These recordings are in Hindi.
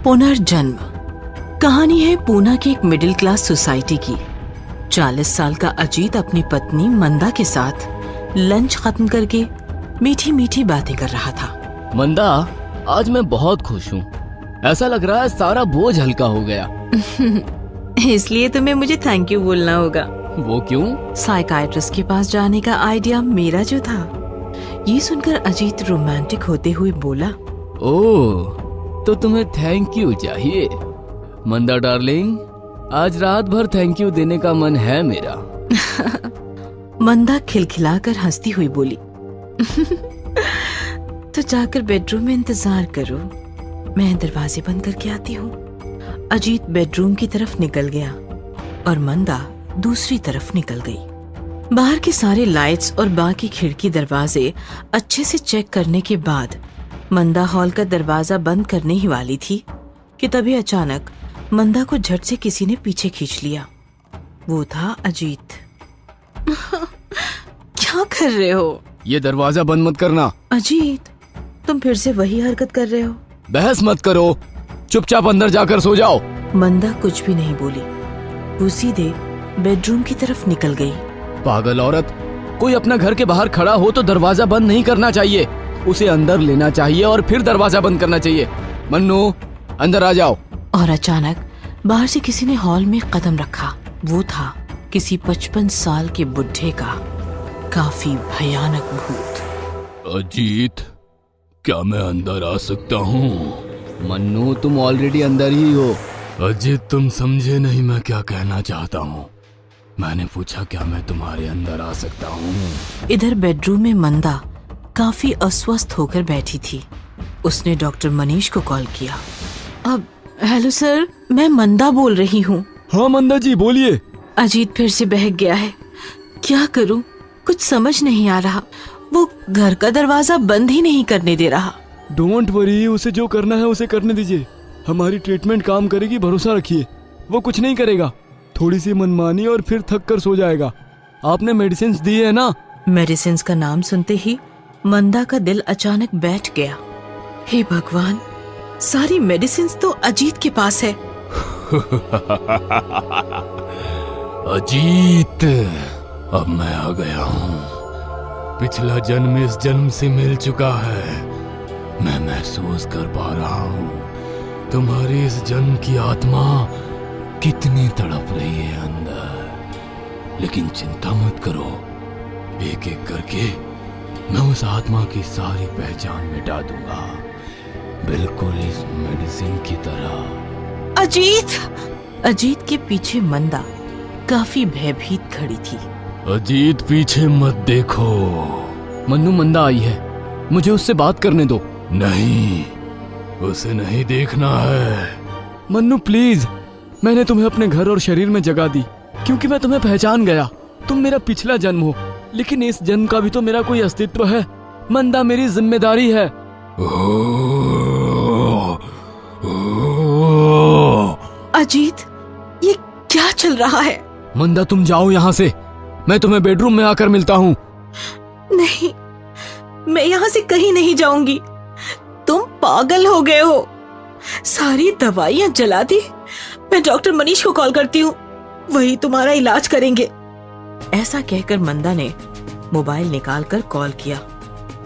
पुनर्जन्म। कहानी है पूना की एक मिडिल क्लास सोसाइटी की। 40 साल का अजीत अपनी पत्नी मंदा के साथ लंच खत्म करके मीठी मीठी बातें कर रहा था। मंदा, आज मैं बहुत खुश हूँ। ऐसा लग रहा है सारा बोझ हल्का हो गया। इसलिए तुम्हें मुझे थैंक यू बोलना होगा। वो क्यों? साइकाइट्रिस्ट के पास जाने का आइडिया मेरा जो था। ये सुनकर अजीत रोमांटिक होते हुए बोला, ओह, तो तुम्हें थैंक यू चाहिए। मंदा डार्लिंग, आज रात भर थैंक यू देने का मन है मेरा। मंदा खिलखिलाकर हंसती हुई बोली, तो जाकर बेडरूम में इंतजार करो, मैं दरवाजे बंद करके आती हूँ। अजीत बेडरूम की तरफ निकल गया और मंदा दूसरी तरफ निकल गई। बाहर के सारे लाइट्स और बाकी खिड़की दरवाजे अच्छे से चेक करने के बाद मंदा हॉल का दरवाजा बंद करने ही वाली थी कि तभी अचानक मंदा को झट से किसी ने पीछे खींच लिया। वो था अजीत। क्या कर रहे हो? ये दरवाजा बंद मत करना। अजीत, तुम फिर से वही हरकत कर रहे हो। बहस मत करो, चुपचाप अंदर जाकर सो जाओ। मंदा कुछ भी नहीं बोली। वो सीधे बेडरूम की तरफ निकल गई। पागल औरत, कोई अपना घर के बाहर खड़ा हो तो दरवाजा बंद नहीं करना चाहिए, उसे अंदर लेना चाहिए और फिर दरवाजा बंद करना चाहिए। मन्नू, अंदर आ जाओ। और अचानक बाहर से किसी ने हॉल में कदम रखा। वो था किसी 55 साल के बुढ़े का काफी भयानक भूत। अजीत, क्या मैं अंदर आ सकता हूँ? मन्नू, तुम ऑलरेडी अंदर ही हो। अजीत, तुम समझे नहीं मैं क्या कहना चाहता हूँ। मैंने पूछा क्या मैं तुम्हारे अंदर आ सकता हूँ? इधर बेडरूम में मंदा काफी अस्वस्थ होकर बैठी थी। उसने डॉक्टर मनीष को कॉल किया। अब हेलो सर, मैं मंदा बोल रही हूँ। हाँ मंदा जी, बोलिए। अजीत फिर से बहक गया है। क्या करूँ, कुछ समझ नहीं आ रहा। वो घर का दरवाजा बंद ही नहीं करने दे रहा। डोंट वरी, उसे जो करना है उसे करने दीजिए। हमारी ट्रीटमेंट काम करेगी, भरोसा रखिए। वो कुछ नहीं करेगा, थोड़ी सी मनमानी और फिर थक कर सो जाएगा। आपने मेडिसिन दी है ना? मेडिसिन का नाम सुनते ही मंदा का दिल अचानक बैठ गया। हे भगवान, सारी मेडिसिन तो अजीत के पास है। अजीत, अब मैं आ गया हूँ। पिछला जन्म इस जन्म से मिल चुका है। मैं महसूस कर पा रहा हूँ तुम्हारी इस जन्म की आत्मा कितनी तड़प रही है अंदर। लेकिन चिंता मत करो, एक एक करके मैं उस आत्मा की सारी पहचान मिटा दूंगा, बिल्कुल इस मेडिसिन की तरह। अजीत के पीछे मंदा काफी भयभीत खड़ी थी। अजीत, पीछे मत देखो। मन्नू, मंदा आई है, मुझे उससे बात करने दो। नहीं, उसे नहीं देखना है। मन्नू प्लीज, मैंने तुम्हें अपने घर और शरीर में जगह दी क्योंकि मैं तुम्हें पहचान गया। तुम मेरा पिछला जन्म हो, लेकिन इस जन्म का भी तो मेरा कोई अस्तित्व है। मंदा मेरी जिम्मेदारी है। अजीत, ये क्या चल रहा है? मंदा, तुम जाओ यहाँ से, मैं तुम्हें बेडरूम में आकर मिलता हूँ। नहीं, मैं यहाँ से कहीं नहीं जाऊंगी। तुम पागल हो गए हो। सारी दवाइयाँ जला दी। मैं डॉक्टर मनीष को कॉल करती हूँ, वही तुम्हारा इलाज करेंगे। ऐसा कहकर मंदा ने मोबाइल निकालकर कॉल किया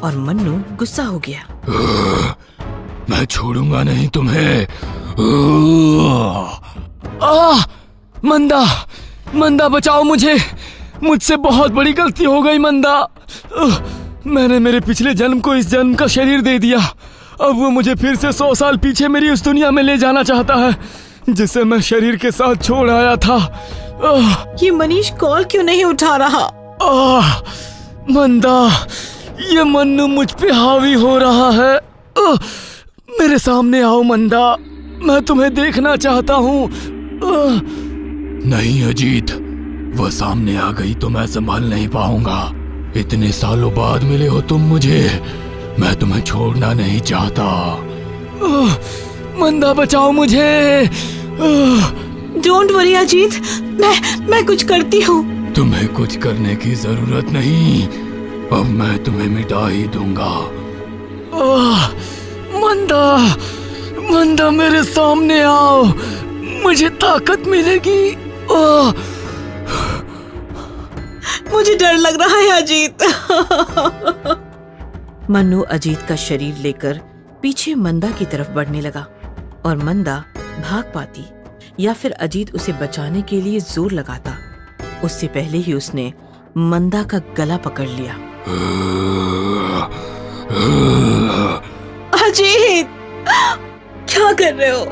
और मन्नू गुस्सा हो गया। मैं छोड़ूंगा नहीं तुम्हें। मंदा, मंदा बचाओ मुझे, मुझसे बहुत बड़ी गलती हो गई मंदा। मैंने मेरे पिछले जन्म को इस जन्म का शरीर दे दिया। अब वो मुझे फिर से 100 साल पीछे मेरी उस दुनिया में ले जाना चाहता है जिसे मैं शरीर के साथ छोड़ आया था। ये मनीष कॉल क्यों नहीं उठा रहा? मंदा, ये मन्नू मुझ पे हावी हो रहा है। मेरे सामने आओ मंदा, मैं तुम्हें देखना चाहता हूँ। नहीं अजीत, वो सामने आ गई तो मैं संभाल नहीं पाऊंगा। इतने सालों बाद मिले हो तुम मुझे, मैं तुम्हें छोड़ना नहीं चाहता। मंदा, बचाओ मुझे। डोंट वरी अजीत, मैं कुछ करती हूँ। तुम्हें कुछ करने की जरूरत नहीं, अब मैं तुम्हें मिटा ही दूंगा। मंदा, मंदा मेरे सामने आओ, मुझे ताकत मिलेगी। ओह, मुझे डर लग रहा है अजीत। मन्नू अजीत का शरीर लेकर पीछे मंदा की तरफ बढ़ने लगा और मंदा भाग पाती या फिर अजीत उसे बचाने के लिए जोर लगाता, उससे पहले ही उसने मंदा का गला पकड़ लिया। अजीत, क्या कर रहे हो?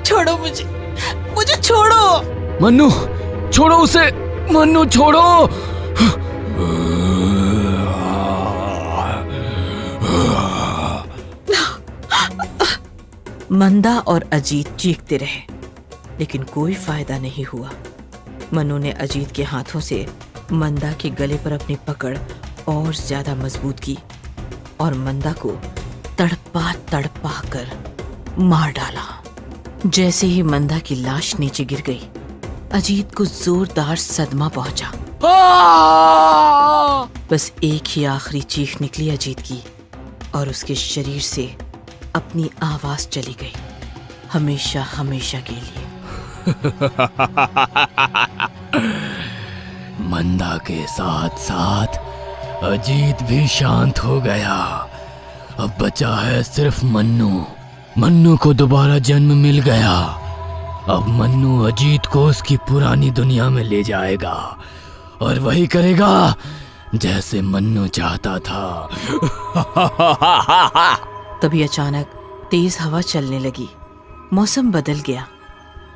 छोड़ो मुझे छोड़ो। मन्नू छोड़ो उसे, मन्नू छोड़ो। मंदा और अजीत चीखते रहे लेकिन कोई फायदा नहीं हुआ। मन्नू ने अजीत के हाथों से मंदा के गले पर अपनी पकड़ और ज्यादा मजबूत की और मंदा को तड़पा तड़पा कर मार डाला। जैसे ही मंदा की लाश नीचे गिर गई, अजीत को जोरदार सदमा पहुंचा। बस एक ही आखिरी चीख निकली अजीत की और उसके शरीर से अपनी आवाज चली गई, हमेशा हमेशा के लिए। मंदा के साथ साथ अजीत भी शांत हो गया। अब बचा है सिर्फ मन्नू। मन्नू को दोबारा जन्म मिल गया। अब मन्नू अजीत को उसकी पुरानी दुनिया में ले जाएगा और वही करेगा जैसे मन्नू चाहता था। तभी अचानक तेज हवा चलने लगी, मौसम बदल गया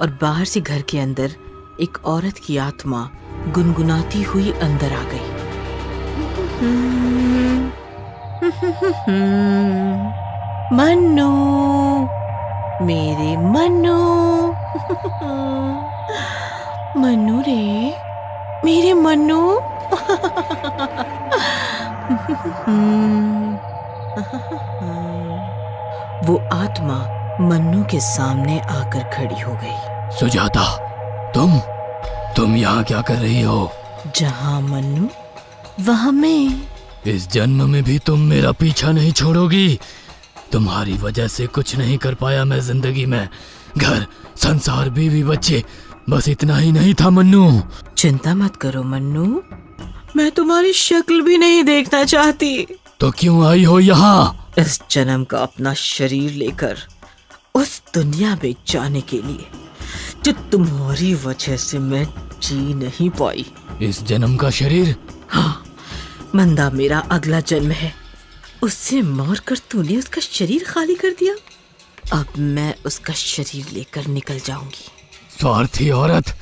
और बाहर से घर के अंदर एक औरत की आत्मा गुनगुनाती हुई अंदर आ गई। मन्नू, मेरे मन्नू, मन्नू रे, मेरे मन्नू। वो आत्मा मन्नू के सामने आकर खड़ी हो गई। सुजाता, तुम यहाँ क्या कर रही हो? जहाँ मन्नू वहाँ मैं। इस जन्म में भी तुम मेरा पीछा नहीं छोड़ोगी। तुम्हारी वजह से कुछ नहीं कर पाया मैं जिंदगी में। घर, संसार, बीवी, बच्चे, बस इतना ही नहीं था मन्नू। चिंता मत करो मन्नू, मैं तुम्हारी शक्ल भी नहीं देखना चाहती। तो क्यों आई हो यहाँ? इस जन्म का अपना शरीर लेकर उस दुनिया में जाने के लिए जो तुम्हारी वजह से मैं जी नहीं पाई। इस जन्म का शरीर? हाँ, मंदा मेरा अगला जन्म है। उससे मारकर तूने उसका शरीर खाली कर दिया। अब मैं उसका शरीर लेकर निकल जाऊंगी। स्वार्थी औरत,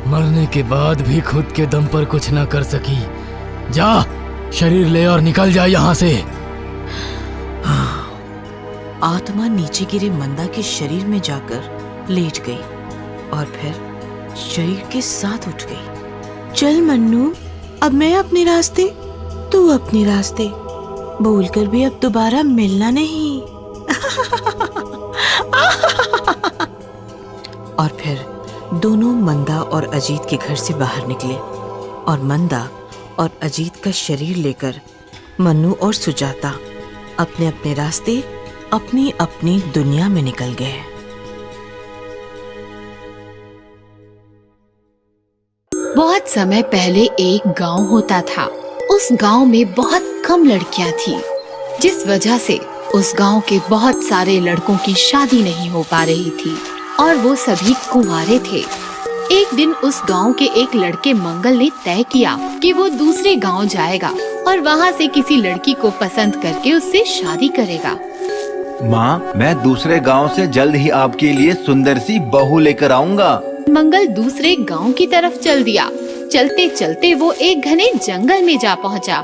मरने के बाद भी खुद के दम पर कुछ ना कर सकी। जा, शरीर ले और निकल जा यहाँ से। आत्मा नीचे गिरे मंदा के शरीर में जाकर लेट गई और फिर शरीर के साथ उठ गई। चल मन्नू, अब मैं अपने रास्ते, तू अपने रास्ते, बोलकर भी अब दोबारा मिलना नहीं। और फिर दोनों मंदा और अजीत के घर से बाहर निकले और मंदा और अजीत का शरीर लेकर मन्नू और सुजाता अपने अपने रास्ते, अपनी अपनी दुनिया में निकल गए। बहुत समय पहले एक गांव होता था। उस गांव में बहुत कम लड़कियां थी, जिस वजह से उस गांव के बहुत सारे लड़कों की शादी नहीं हो पा रही थी और वो सभी कुंवारे थे। एक दिन उस गांव के एक लड़के मंगल ने तय किया कि वो दूसरे गांव जाएगा और वहां से किसी लड़की को पसंद करके उससे शादी करेगा। माँ, मैं दूसरे गांव से जल्द ही आपके लिए सुंदर सी बहू लेकर आऊंगा। मंगल दूसरे गांव की तरफ चल दिया। चलते चलते वो एक घने जंगल में जा पहुंचा।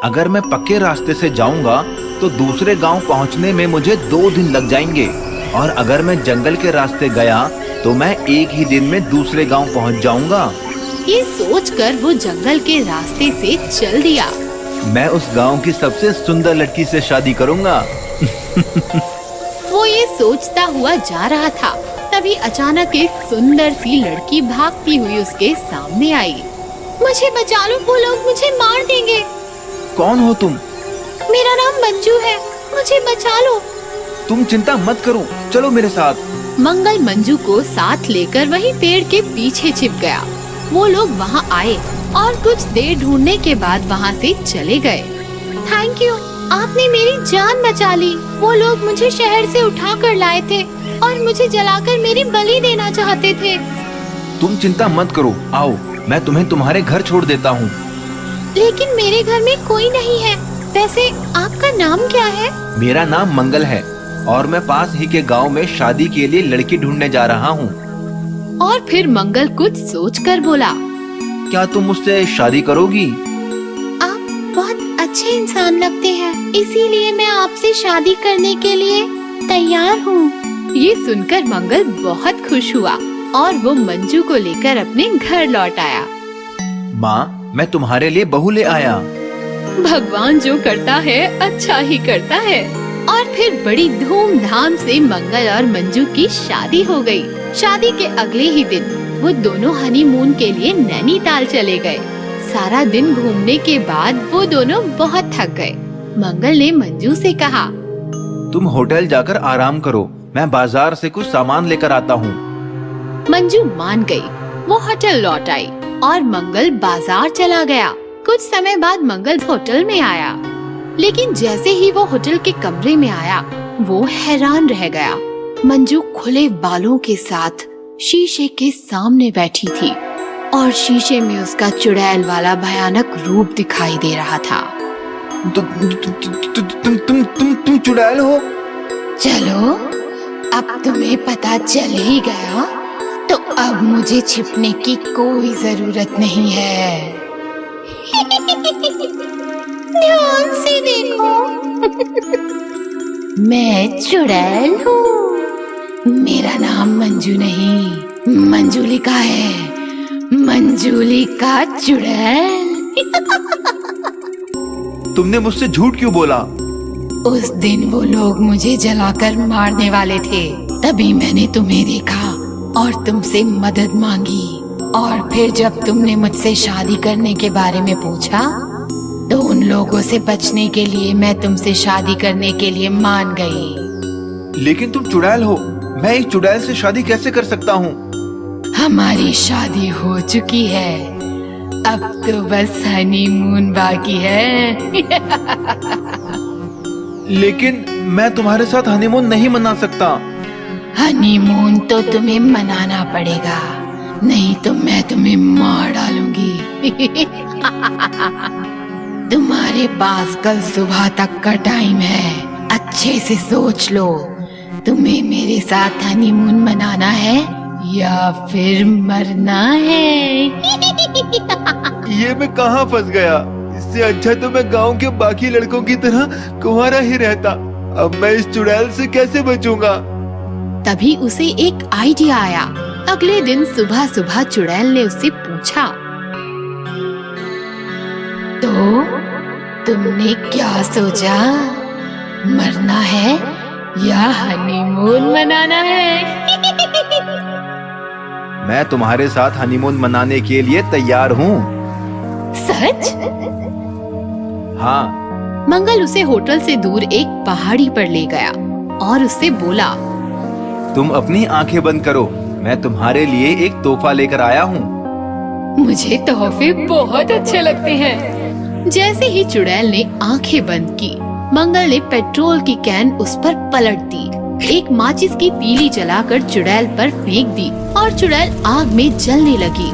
अगर मैं पक्के रास्ते से जाऊंगा तो दूसरे गांव पहुंचने में मुझे 2 दिन लग जाएंगे और अगर मैं जंगल के रास्ते गया तो मैं एक ही दिन में दूसरे गांव पहुंच जाऊंगा। ये सोचकर वो जंगल के रास्ते से चल दिया। मैं उस गांव की सबसे सुंदर लड़की से शादी करूंगा। वो ये सोचता हुआ जा रहा था, तभी अचानक एक सुंदर सी लड़की भागती हुई उसके सामने आई। मुझे बचा लो, वो लोग मुझे मार देंगे। कौन हो तुम? मेरा नाम मंजू है, मुझे बचा लो। तुम चिंता मत करो, चलो मेरे साथ। मंगल मंजू को साथ लेकर वहीं पेड़ के पीछे छिप गया। वो लोग वहाँ आए और कुछ देर ढूंढने के बाद वहाँ से चले गए। थैंक यू, आपने मेरी जान बचा ली। वो लोग मुझे शहर से उठा कर लाए थे और मुझे जलाकर मेरी बलि देना चाहते थे। तुम चिंता मत करो, आओ मैं तुम्हें तुम्हारे घर छोड़ देता हूँ। लेकिन मेरे घर में कोई नहीं है। वैसे आपका नाम क्या है? मेरा नाम मंगल है और मैं पास ही के गांव में शादी के लिए लड़की ढूंढने जा रहा हूँ। और फिर मंगल कुछ सोचकर बोला, क्या तुम मुझसे शादी करोगी? आप बहुत अच्छे इंसान लगते हैं, इसीलिए मैं आपसे शादी करने के लिए तैयार हूँ। ये सुनकर मंगल बहुत खुश हुआ और वो मंजू को लेकर अपने घर लौट आया। माँ, मैं तुम्हारे लिए बहू ले आया। भगवान जो करता है अच्छा ही करता है। और फिर बड़ी धूमधाम से मंगल और मंजू की शादी हो गई। शादी के अगले ही दिन वो दोनों हनीमून के लिए नैनीताल चले गए। सारा दिन घूमने के बाद वो दोनों बहुत थक गए। मंगल ने मंजू से कहा, तुम होटल जाकर आराम करो, मैं बाजार से कुछ सामान लेकर आता हूँ। मंजू मान गई। वो होटल लौट आई और मंगल बाजार चला गया। कुछ समय बाद मंगल होटल में आया, लेकिन जैसे ही वो होटल के कमरे में आया वो हैरान रह गया। मंजू खुले बालों के साथ शीशे के सामने बैठी थी और शीशे में उसका चुड़ैल वाला भयानक रूप दिखाई दे रहा था। तुम चुड़ैल हो? चलो, अब तुम्हें पता चल ही गया तो अब मुझे छिपने की कोई जरूरत नहीं है। ध्यान से देखो, मैं चुड़ैल हूँ। मेरा नाम मंजू नहीं, मंजूलिका है। मंजूलिका चुड़ैल। तुमने मुझसे झूठ क्यों बोला? उस दिन वो लोग मुझे जलाकर मारने वाले थे, तभी मैंने तुम्हें देखा और तुमसे मदद मांगी। और फिर जब तुमने मुझसे शादी करने के बारे में पूछा तो उन लोगों से बचने के लिए मैं तुमसे शादी करने के लिए मान गई। लेकिन तुम चुड़ैल हो, मैं एक चुड़ैल से शादी कैसे कर सकता हूँ? हमारी शादी हो चुकी है, अब तो बस हनीमून बाकी है। लेकिन मैं तुम्हारे साथ हनीमून नहीं मना सकता। हनीमून तो तुम्हें मनाना पड़ेगा, नहीं तो मैं तुम्हें मार डालूंगी। तुम्हारे पास कल सुबह तक का टाइम है, अच्छे से सोच लो। तुम्हें मेरे साथ हनीमून मनाना है या फिर मरना है। ये मैं कहाँ फंस गया? इससे अच्छा तो मैं गांव के बाकी लड़कों की तरह कुंवारा ही रहता। अब मैं इस चुड़ैल से कैसे बचूंगा? तभी उसे एक आइडिया आया। अगले दिन सुबह सुबह चुड़ैल ने उससे पूछा, तो तुमने क्या सोचा, मरना है या हनीमून मनाना है? मैं तुम्हारे साथ हनीमून मनाने के लिए तैयार हूँ। सच? हाँ। मंगल उसे होटल से दूर एक पहाड़ी पर ले गया और उससे बोला, तुम अपनी आंखें बंद करो, मैं तुम्हारे लिए एक तोहफा लेकर आया हूँ। मुझे तोहफे बहुत अच्छे लगते हैं। जैसे ही चुड़ैल ने आंखें बंद की, मंगल ने पेट्रोल की कैन उस पर पलट दी, एक माचिस की तीली जलाकर चुड़ैल पर फेंक दी और चुड़ैल आग में जलने लगी।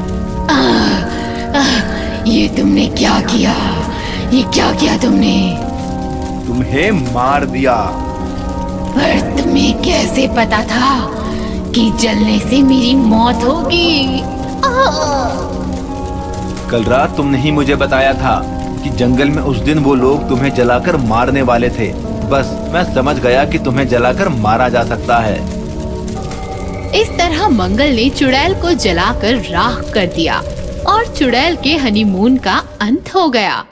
ये तुमने क्या किया? ये क्या किया तुमने? तुम्हें मार दिया। पर तुम्हें कैसे पता था कि जलने से मेरी मौत होगी? कल रात तुमने ही मुझे बताया था कि जंगल में उस दिन वो लोग तुम्हें जलाकर मारने वाले थे। बस मैं समझ गया कि तुम्हें जलाकर मारा जा सकता है। इस तरह मंगल ने चुड़ैल को जलाकर राख कर दिया और चुड़ैल के हनीमून का अंत हो गया।